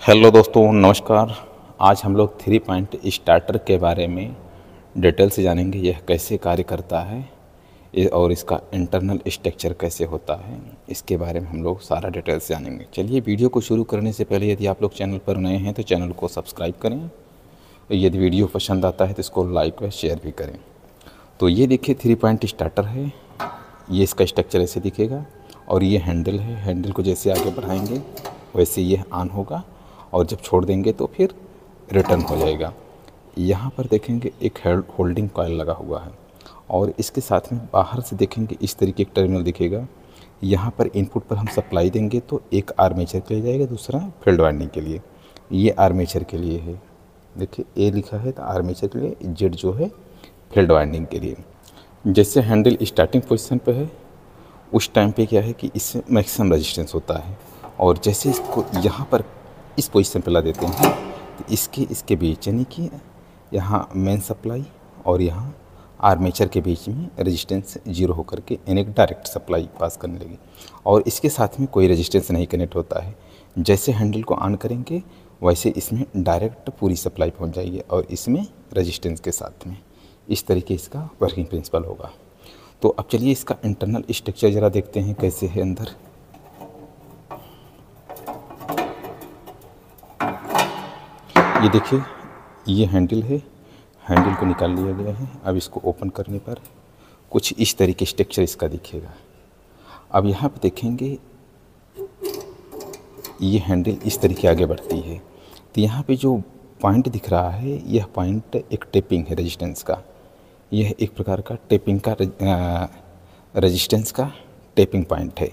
Hello दोस्तों, नमस्कार। आज हम लोग 3 पॉइंट स्टार्टर के बारे में डिटेल से जानेंगे। यह कैसे कार्य करता है और इसका इंटरनल स्ट्रक्चर कैसे होता है, इसके बारे में हम लोग सारा डिटेल से जानेंगे। चलिए, वीडियो को शुरू करने से पहले यदि आप लोग चैनल पर नए हैं तो चैनल को सब्सक्राइब करें। यदि वीडियो पसंद आता है तो इसको लाइक व शेयर भी करें। तो ये देखिए 3 पॉइंट स्टार्टर है। ये इसका स्ट्रक्चर ऐसे दिखेगा और ये हैंडल है। हैंडल को जैसे आगे बढ़ाएंगे वैसे ये ऑन होगा और जब छोड़ देंगे तो फिर रिटर्न हो जाएगा। यहाँ पर देखेंगे एक होल्डिंग कॉइल लगा हुआ है और इसके साथ में बाहर से देखेंगे इस तरीके का टर्मिनल दिखेगा। यहाँ पर इनपुट पर हम सप्लाई देंगे तो एक आर्मेचर के लिए जाएगा, दूसरा फील्ड वाइंडिंग के लिए। ये आर्मेचर के लिए है, देखिए ए लिखा है तो आर्मेचर के लिए, जेड जो है फील्ड वाइंडिंग के लिए। जैसे हैंडल स्टार्टिंग पोजीशन पे है उस टाइम पे क्या है कि इसमें मैक्सिमम रेजिस्टेंस होता है और जैसे इसको यहाँ पर इस पोजीशन पे ला देते हैं तो इसके बीच यानी कि यहाँ मेन सप्लाई और यहाँ आर्मेचर के बीच में रेजिस्टेंस जीरो होकर के यानी कि डायरेक्ट सप्लाई पास करने लगी और इसके साथ में कोई रेजिस्टेंस नहीं कनेक्ट होता है। जैसे हैंडल को ऑन करेंगे वैसे इसमें डायरेक्ट पूरी सप्लाई पहुँच जाएगी और इसमें रेजिस्टेंस के साथ में। इस तरीके इसका वर्किंग प्रिंसिपल होगा। तो अब चलिए इसका इंटरनल स्ट्रक्चर ज़रा देखते हैं कैसे है अंदर। ये देखिए, ये हैंडल है। हैंडल को निकाल लिया गया है। अब इसको ओपन करने पर कुछ इस तरीके स्ट्रक्चर इसका दिखेगा। अब यहाँ पे देखेंगे ये हैंडल इस तरीके आगे बढ़ती है तो यहाँ पे जो पॉइंट दिख रहा है यह पॉइंट एक टेपिंग है रेजिस्टेंस का। यह एक प्रकार का टेपिंग का रेजिस्टेंस का टेपिंग पॉइंट है।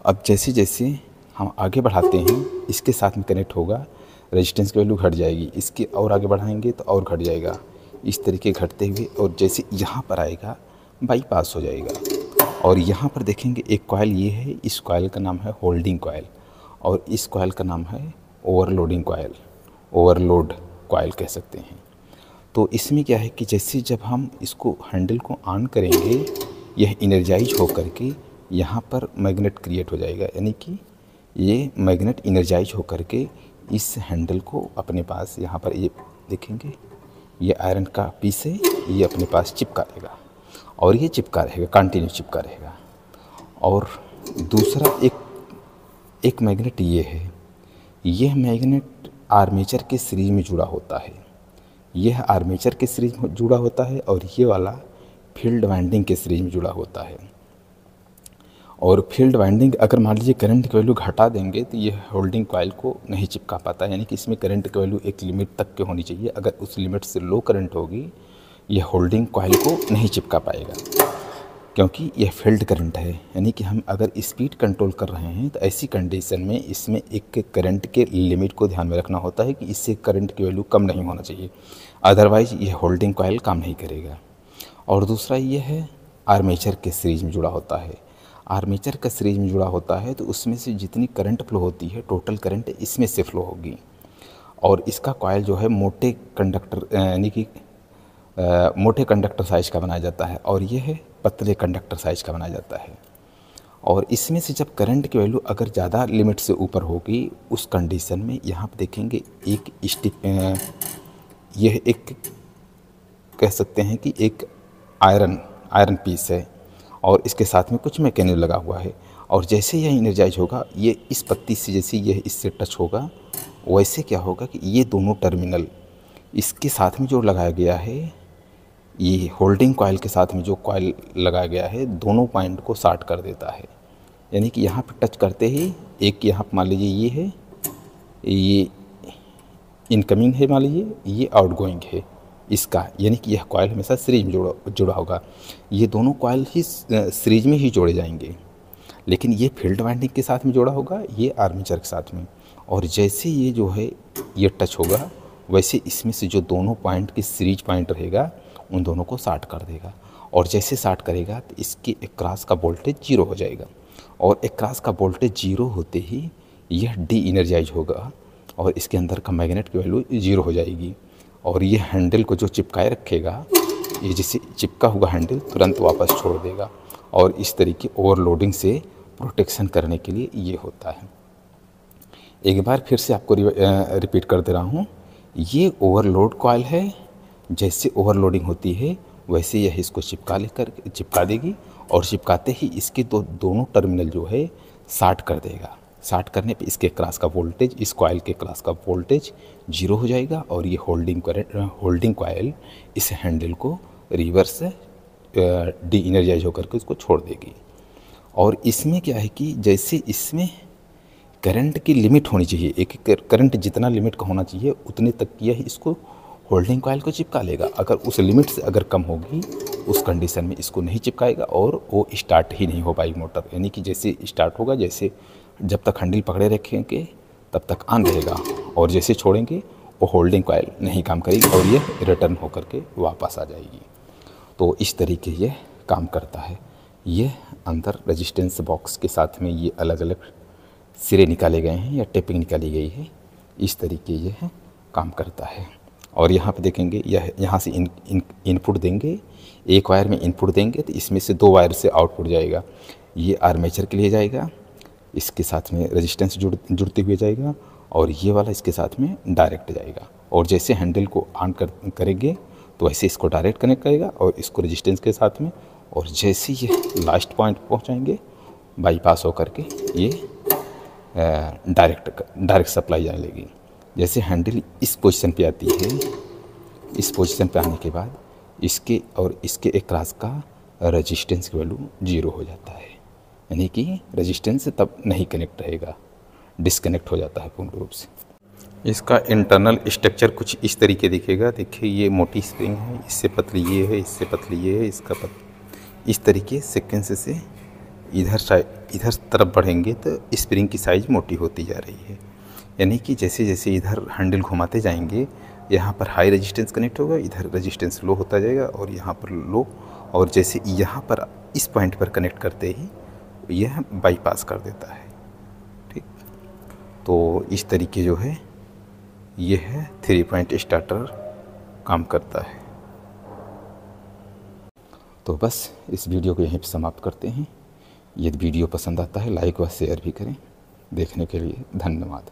अब जैसे जैसे हम आगे बढ़ाते हैं इसके साथ में कनेक्ट होगा, रेजिस्टेंस की वैल्यू घट जाएगी। इसके और आगे बढ़ाएंगे तो और घट जाएगा। इस तरीके घटते हुए और जैसे यहाँ पर आएगा बाईपास हो जाएगा। और यहाँ पर देखेंगे एक कॉइल ये है, इस कॉइल का नाम है होल्डिंग कॉइल और इस कॉइल का नाम है ओवरलोडिंग कॉइल, ओवरलोड कॉइल कह सकते हैं। तो इसमें क्या है कि जैसे जब हम इसको हैंडल को ऑन करेंगे यह इनर्जाइज हो करके यहाँ पर मैग्नेट क्रिएट हो जाएगा, यानी कि ये मैग्नेट इनर्जाइज हो करके इस हैंडल को अपने पास यहाँ पर ये देखेंगे ये आयरन का पीस है, ये अपने पास चिपका रहेगा और ये चिपका रहेगा, कंटिन्यू चिपका रहेगा। और दूसरा एक मैग्नेट ये है, यह मैग्नेट आर्मेचर के सीरीज में जुड़ा होता है। यह आर्मेचर के सीरीज में जुड़ा होता है और ये वाला फील्ड वाइंडिंग के सीरीज में जुड़ा होता है। और फील्ड वाइंडिंग अगर मान लीजिए करंट की वैल्यू घटा देंगे तो यह होल्डिंग कॉइल को नहीं चिपका पाता, यानी कि इसमें करंट की वैल्यू एक लिमिट तक की होनी चाहिए। अगर उस लिमिट से लो करंट होगी यह होल्डिंग कॉइल को नहीं चिपका पाएगा क्योंकि यह फील्ड करंट है। यानी कि हम अगर स्पीड कंट्रोल कर रहे हैं तो ऐसी कंडीशन में इसमें एक करंट के लिमिट को ध्यान में रखना होता है कि इससे करंट की वैल्यू कम नहीं होना चाहिए, अदरवाइज यह होल्डिंग कॉइल काम नहीं करेगा। और दूसरा ये है आर्मेचर के सीरीज में जुड़ा होता है। आर्मेचर का सीरीज में जुड़ा होता है तो उसमें से जितनी करंट फ्लो होती है टोटल करंट इसमें से फ्लो होगी। और इसका कॉइल जो है मोटे कंडक्टर यानी कि मोटे कंडक्टर साइज का बनाया जाता है और यह है पतले कंडक्टर साइज का बनाया जाता है। और इसमें से जब करंट की वैल्यू अगर ज़्यादा लिमिट से ऊपर होगी उस कंडीशन में यहाँ पर देखेंगे एक स्टिप, यह एक कह सकते हैं कि एक आयरन पीस है और इसके साथ में कुछ मैकेनिज्म लगा हुआ है। और जैसे यह इनर्जाइज होगा ये इस पत्ती से जैसे यह इससे टच होगा वैसे क्या होगा कि ये दोनों टर्मिनल इसके साथ में जो लगाया गया है, ये होल्डिंग कॉइल के साथ में जो कॉइल लगाया गया है दोनों पॉइंट को शार्ट कर देता है। यानी कि यहाँ पे टच करते ही एक यहाँ मान लीजिए ये है, ये इनकमिंग है, मान लीजिए ये आउटगोइंग है इसका, यानी कि यह कॉइल हमेशा सीरीज में जुड़ा होगा। ये दोनों कॉइल ही सीरीज में ही जोड़े जाएंगे, लेकिन ये फील्ड वाइंडिंग के साथ में जोड़ा होगा, ये आर्मेचर के साथ में। और जैसे ये जो है ये टच होगा वैसे इसमें से जो दोनों पॉइंट की सीरीज पॉइंट रहेगा उन दोनों को शार्ट कर देगा। और जैसे शार्ट करेगा तो इसके एक्रॉस का वोल्टेज जीरो हो जाएगा और एक्रॉस का वोल्टेज जीरो होते ही यह डी इनर्जाइज होगा और इसके अंदर का मैग्नेट की वैल्यू जीरो हो जाएगी। और ये हैंडल को जो चिपकाए रखेगा, ये जैसे चिपका हुआ हैंडल तुरंत वापस छोड़ देगा। और इस तरीके ओवरलोडिंग से प्रोटेक्शन करने के लिए ये होता है। एक बार फिर से आपको रिपीट कर दे रहा हूँ, ये ओवरलोड कॉइल है। जैसे ओवरलोडिंग होती है वैसे यह इसको चिपका देगी और चिपकाते ही इसके दोनों टर्मिनल जो है शार्ट कर देगा। शार्ट करने पे इसके क्रॉस का वोल्टेज, इस कॉइल के क्रॉस का वोल्टेज 0 हो जाएगा और ये होल्डिंग कॉइल इस हैंडल को रिवर्स डी इनर्जाइज होकर के उसको छोड़ देगी। और इसमें क्या है कि जैसे इसमें करंट की लिमिट होनी चाहिए, एक करंट जितना लिमिट का होना चाहिए उतने तक यह इसको होल्डिंग कॉइल को चिपका लेगा। अगर उस लिमिट से अगर कम होगी उस कंडीशन में इसको नहीं चिपकाएगा और वो स्टार्ट ही नहीं हो पाएगी मोटर। यानी कि जैसे स्टार्ट होगा, जैसे जब तक हैंडल पकड़े रखेंगे तब तक ऑन रहेगा और जैसे छोड़ेंगे वो होल्डिंग कॉइल नहीं काम करेगी और ये रिटर्न होकर के वापस आ जाएगी। तो इस तरीके ये काम करता है। ये अंदर रेजिस्टेंस बॉक्स के साथ में ये अलग अलग सिरे निकाले गए हैं या टेपिंग निकाली गई है, इस तरीके ये काम करता है। और यहाँ पे देखेंगे यह यहाँ से इनपुट देंगे, एक वायर में इनपुट देंगे तो इसमें से 2 वायर से आउटपुट जाएगा। ये आर्मेचर के लिए जाएगा, इसके साथ में रेजिस्टेंस जुड़ते हुए जाएगा और ये वाला इसके साथ में डायरेक्ट जाएगा। और जैसे हैंडल को ऑन करेंगे तो वैसे इसको डायरेक्ट कनेक्ट करेगा और इसको रेजिस्टेंस के साथ में, और जैसे ये लास्ट पॉइंट पहुँचाएंगे बाईपास होकर के ये डायरेक्ट सप्लाई जाने लगेगी। जैसे हैंडल इस पोजीशन पे आती है, इस पोजीशन पे आने के बाद इसके और इसके एक क्रॉस का रेजिस्टेंस की वैल्यू 0 हो जाता है। यानी कि रेजिस्टेंस तब नहीं कनेक्ट रहेगा, डिस्कनेक्ट हो जाता है पूर्ण रूप से। इसका इंटरनल स्ट्रक्चर कुछ इस तरीके दिखेगा। देखिए ये मोटी स्प्रिंग है, इससे पतली ये है, इससे पतली ये है, इस तरीके सीक्वेंस से इधर तरफ बढ़ेंगे तो स्प्रिंग की साइज़ मोटी होती जा रही है। यानी कि जैसे जैसे इधर हैंडल घुमाते जाएंगे यहाँ पर हाई रेजिस्टेंस कनेक्ट होगा, इधर रेजिस्टेंस लो होता जाएगा और यहाँ पर लो, और जैसे यहाँ पर इस पॉइंट पर कनेक्ट करते ही यह बाईपास कर देता है। ठीक, तो इस तरीके जो है ये है 3 पॉइंट स्टार्टर काम करता है। तो बस इस वीडियो को यहीं पर समाप्त करते हैं। यदि वीडियो पसंद आता है लाइक व शेयर भी करें। देखने के लिए धन्यवाद।